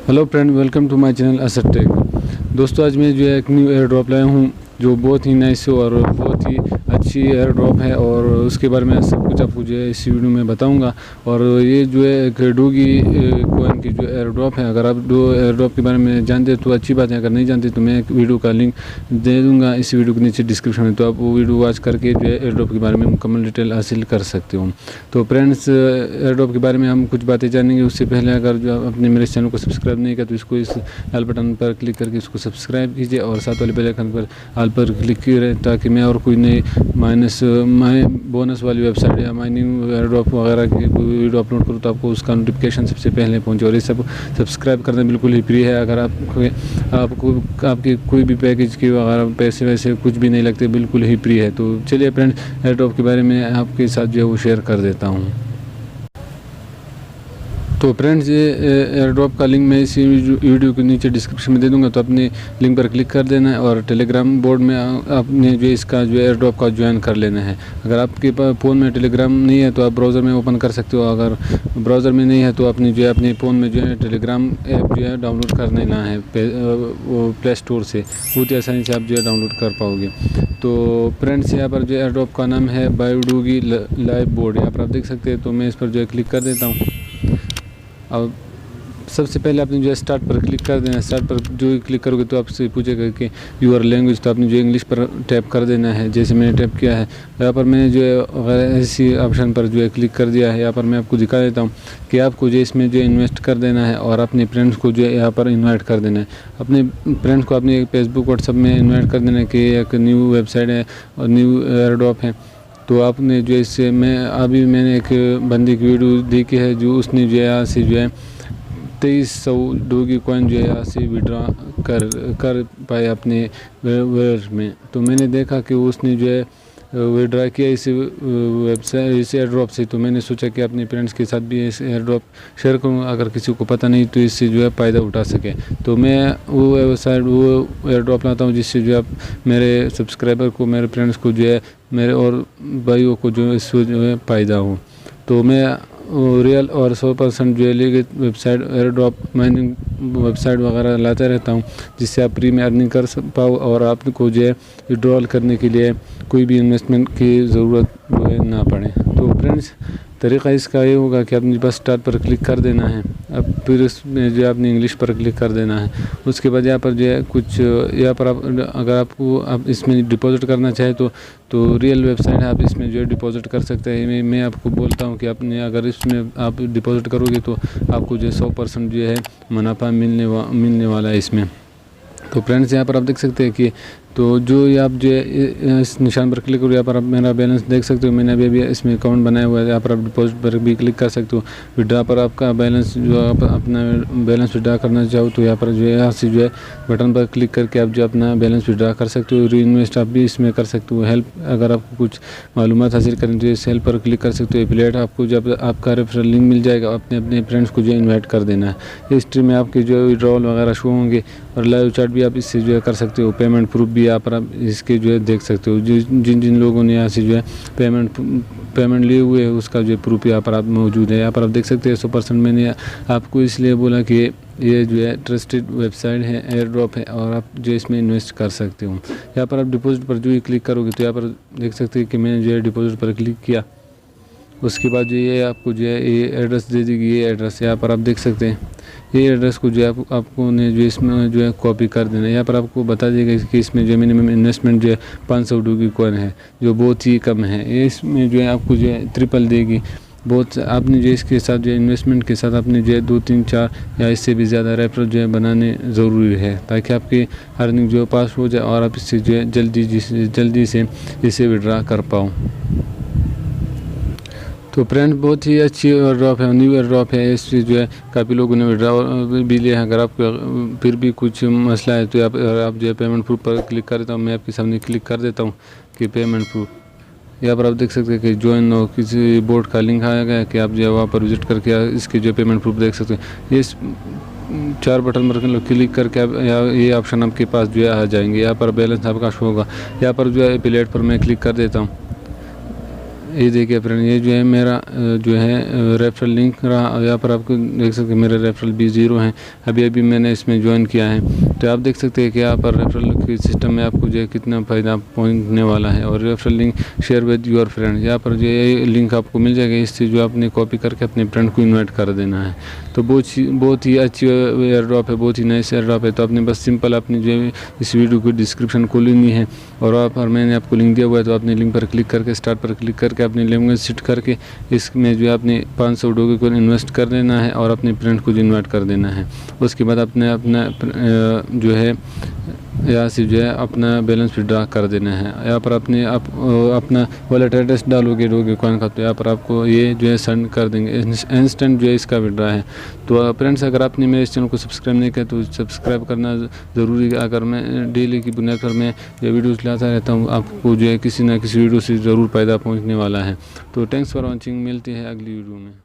Hello friend, welcome to my channel ASADTEC। दोस्तों, आज मैं जो है एक न्यू एयर ड्रॉप लाया हूँ जो बहुत ही नाइस और बहुत ही अच्छी एयर ड्रॉप है, और उसके बारे में सब कुछ आपको जो है इस वीडियो में बताऊंगा। और ये जो है एक डोगी कॉइन की जो एयर ड्रॉप है, अगर आप दो एयर ड्रॉप के बारे में जानते हैं तो अच्छी बात है, अगर नहीं जानते तो मैं एक वीडियो का लिंक दे दूंगा इस वीडियो के नीचे डिस्क्रिप्शन में, तो आप वो वीडियो वॉच करके जो है एयर ड्रॉप के बारे में मुकम्मल डिटेल हासिल कर सकते हो। तो फ्रेंड्स, एयर ड्रॉप के बारे में हम कुछ बातें जानेंगे। उससे पहले अगर जो आपने मेरे चैनल को सब्सक्राइब नहीं किया तो इसको इस बेल बटन पर क्लिक करके इसको सब्सक्राइब कीजिए, और साथ वाले बेल आइकन पर ऑल पर क्लिक कीजिए ताकि मैं और कोई नई बोनस वाली वेबसाइट या माइनिंग एयर ड्रॉप वगैरह की वीडियो अपलोड करूँ तो आपको उसका नोटिफिकेशन सबसे पहले पहुँचे। और ये सब सब्सक्राइब करना बिल्कुल ही फ्री है। अगर आपको आपके कोई भी पैकेज के वगैरह पैसे वैसे कुछ भी नहीं लगते, बिल्कुल ही फ्री है। तो चलिए फ्रेंड, एयर ड्रॉप के बारे में आपके साथ जो है वो शेयर कर देता हूँ। तो फ्रेंड्स, ये एयर ड्रॉप का लिंक मैं इसी वीडियो के नीचे डिस्क्रिप्शन में दे दूंगा, तो अपने लिंक पर क्लिक कर देना है और टेलीग्राम बोर्ड में आपने जो इसका जो एयर ड्रॉप का ज्वाइन कर लेना है। अगर आपके पास फ़ोन में टेलीग्राम नहीं है तो आप ब्राउज़र में ओपन कर सकते हो। अगर ब्राउज़र में नहीं है तो अपनी जो है अपने फ़ोन में जो है टेलीग्राम ऐप जो है डाउनलोड कर लेना है वो प्ले स्टोर से, बहुत ही आसानी से आप जो है डाउनलोड कर पाओगे। तो फ्रेंड्स, यहाँ पर जो एयर ड्रॉप का नाम है डोगी लाइव बोर्ड, यहाँ पर आप देख सकते हैं। तो मैं इस पर जो है क्लिक कर देता हूँ। अब सबसे पहले आपने जो है स्टार्ट पर क्लिक कर देना है। स्टार्ट पर जो क्लिक करोगे तो आपसे पूछेगा कि यूर लैंग्वेज, तो आपने जो इंग्लिश पर टैप कर देना है, जैसे मैंने टैप किया है। यहाँ पर मैंने जो है ऐसी ऑप्शन पर जो है क्लिक कर दिया है। यहाँ पर मैं आपको दिखा देता हूँ कि आपको जो इसमें जो इन्वेस्ट कर देना है और अपने फ्रेंड्स को जो है यहाँ पर इन्वाइट कर देना है। अपने फ्रेंड्स को अपने फेसबुक व्हाट्सएप में इन्वाइट कर देना है कि एक न्यू वेबसाइट है और न्यू एयर ड्रॉप है। तो आपने जो इससे मैंने एक बंदे की वीडियो देखी है जो उसने जो है यहाँ से जो है 2300 डोगी कॉइन जो है यहाँ से विड्रॉ कर पाए अपने वेयर में। तो मैंने देखा कि उसने जो है विड्रॉ किया इस वेबसाइट इस एयर ड्रॉप से। तो मैंने सोचा कि अपने फ्रेंड्स के साथ भी इस एयर ड्रॉप शेयर करूँ, अगर किसी को पता नहीं तो इससे जो है फ़ायदा उठा सके। तो मैं वो एयर ड्रॉप लाता हूँ जिससे जो है मेरे सब्सक्राइबर को, मेरे फ्रेंड्स को जो है, मेरे और भाइयों को जो इससे जो है फ़ायदा हो। तो मैं रियल और 100% जो है legal website air drop mining website वगैरह लाता रहता हूँ, जिससे आप फ्री में अर्निंग कर पाओ और आपको जो है विड्रॉल करने के लिए कोई भी इन्वेस्टमेंट की ज़रूरत जो है ना पड़े। तो फ्रेंड्स, तरीक़ा इसका ये होगा कि आपने बस स्टार्ट पर क्लिक कर देना है। अब फिर उसमें जो है आपने इंग्लिश पर क्लिक कर देना है। उसके बाद यहाँ पर जो है कुछ यहाँ पर अगर आप इसमें डिपॉजिट करना चाहे तो रियल वेबसाइट है, आप इसमें जो है डिपॉजिट कर सकते हैं। मैं आपको बोलता हूँ कि आपने अगर इसमें आप डिपॉजिट करोगे तो आपको जो है 100% जो है मुनाफा मिलने वाला है इसमें। तो फ्रेंड्स, यहाँ पर आप देख सकते हैं कि तो जो ये आप जो है इस निशान पर क्लिक करो, यहाँ पर आप मेरा बैलेंस देख सकते हो। मैंने अभी इसमें अकाउंट बनाया हुआ है। यहाँ पर आप डिपॉजिट पर भी क्लिक कर सकते हो। विड्रा पर आपका बैलेंस जो आप अपना बैलेंस विड्रा करना चाहो तो यहाँ पर जो है यहाँ से जो है बटन पर क्लिक करके आप जो अपना बैलेंस विड्रा कर सकते हो। री इन्वेस्ट आप भी इसमें कर सकते हो। हेल्प, अगर आपको कुछ मालूमात हासिल करनी तो इस हेल्प पर क्लिक कर सकते हो। एफिलिएट, आपको जब आपका रेफरल लिंक मिल जाएगा अपने फ्रेंड्स को जो इन्वाइट कर देना है। हिस्ट्री में आपके जो है विड्रॉल वगैरह शो होंगे, और लाइव चैट भी आप इससे जो है कर सकते हो। पेमेंट प्रूफ भी यहाँ पर आप इसके जो है देख सकते हो। जिन लोगों ने यहाँ से जो है पेमेंट लिए हुए है उसका जो प्रूफ यहाँ पर आप मौजूद है। यहाँ पर आप देख सकते हैं 100%। मैंने आपको इसलिए बोला कि ये जो है ट्रस्टेड वेबसाइट है, एयर ड्रॉप है, और आप जो इसमें इन्वेस्ट कर सकते हो। यहाँ पर आप डिपॉजिट पर जो ही क्लिक करोगे तो यहाँ पर देख सकते हैं कि मैंने जो है डिपॉजिट पर क्लिक किया। उसके बाद जो ये आपको जो है ये एड्रेस दे देगी। ये एड्रेस यहाँ पर आप देख सकते हैं। ये एड्रेस को जो है आपको ने जो इसमें जो है कॉपी कर देना है। यहाँ पर आपको बता देगा कि इसमें जो मिनिमम इन्वेस्टमेंट जो है 500 डोगी कॉइन है, जो बहुत ही कम है। ये इसमें जो है आपको जो है ट्रिपल देगी। बहुत आपने जो इसके साथ जो इन्वेस्टमेंट के साथ आपने जो है 2, 3, 4 या इससे भी ज़्यादा रेफरल जो है बनाने ज़रूरी है, ताकि आपकी अर्निंग जो पास हो जाए और आप इससे जो है जल्दी से इसे विड्रा कर पाओ। तो फ्रेंड, बहुत ही अच्छी एयर ड्रॉप है, न्यू एयर ड्रॉप है। इससे जो है काफ़ी लोगों ने विड्रॉ भी लिया है। अगर आपको फिर भी कुछ मसला है तो आप जो है पेमेंट प्रूफ पर क्लिक कर देता हूँ। मैं आपके सामने क्लिक कर देता हूँ कि पेमेंट प्रूफ। यहाँ पर आप देख सकते हैं कि ज्वाइन और किसी बोर्ड का लिंक आया गया कि आप जो है वहाँ पर विजिट करके इसके जो पेमेंट प्रूफ देख सकते हैं। इस 4 बटन पर क्लिक करके आप ये ऑप्शन आपके पास जो है आ जाएंगे। यहाँ पर बैलेंस आपका शो होगा। यहाँ पर जो है एफिलिएट पर मैं क्लिक कर देता हूँ। ये देखिए फ्रेंड, ये जो है मेरा जो है रेफरल लिंक रहा। यहाँ पर आपको देख सकते हैं मेरे रेफरल भी 0 हैं। अभी मैंने इसमें ज्वाइन किया है, तो आप देख सकते हैं कि यहाँ पर रेफरल के सिस्टम में आपको जो है कितना फ़ायदा पहुँचने वाला है। और referral link share with your friend, यहाँ पर जो है लिंक आपको मिल जाएगा, इससे जो आपने कॉपी करके अपने फ्रेंड को इन्वाइट कर देना है। तो बहुत ही अच्छी एयर ड्रॉप है, बहुत ही नाइस एयर ड्रॉप है। तो आपने बस सिंपल अपनी जो है इस वीडियो को डिस्क्रिप्शन खोलनी है और वहाँ पर मैंने आपको लिंक दिया हुआ है, तो आपने लिंक पर क्लिक करके स्टार्ट पर क्लिक करके अपनी लैंग्वेज सेट करके इसमें जो है आपने 500 डॉगेकॉइन इन्वेस्ट कर देना है और अपने फ्रेंड को इन्वाइट कर देना है। उसके बाद अपना जो है यहाँ से जो है अपना बैलेंस विड्रॉ कर देना है। यहाँ पर अपना वॉलेट एड्रेस डालोगे डॉगेकॉइन का, तो यहाँ पर आपको ये जो है सेंड कर देंगे, इंस्टेंट जो है इसका विड्रॉ है। तो फ्रेंड्स, अगर आपने मेरे इस चैनल को सब्सक्राइब नहीं किया तो सब्सक्राइब करना ज़रूरी है। अगर मैं डेली की बुनियाद पर मैं ये वीडियोस लाता रहता हूँ, आपको जो है किसी ना किसी वीडियो से ज़रूर फ़ायदा पहुँचने वाला है। तो थैंक्स फॉर वॉचिंग, मिलते हैं अगली वीडियो में।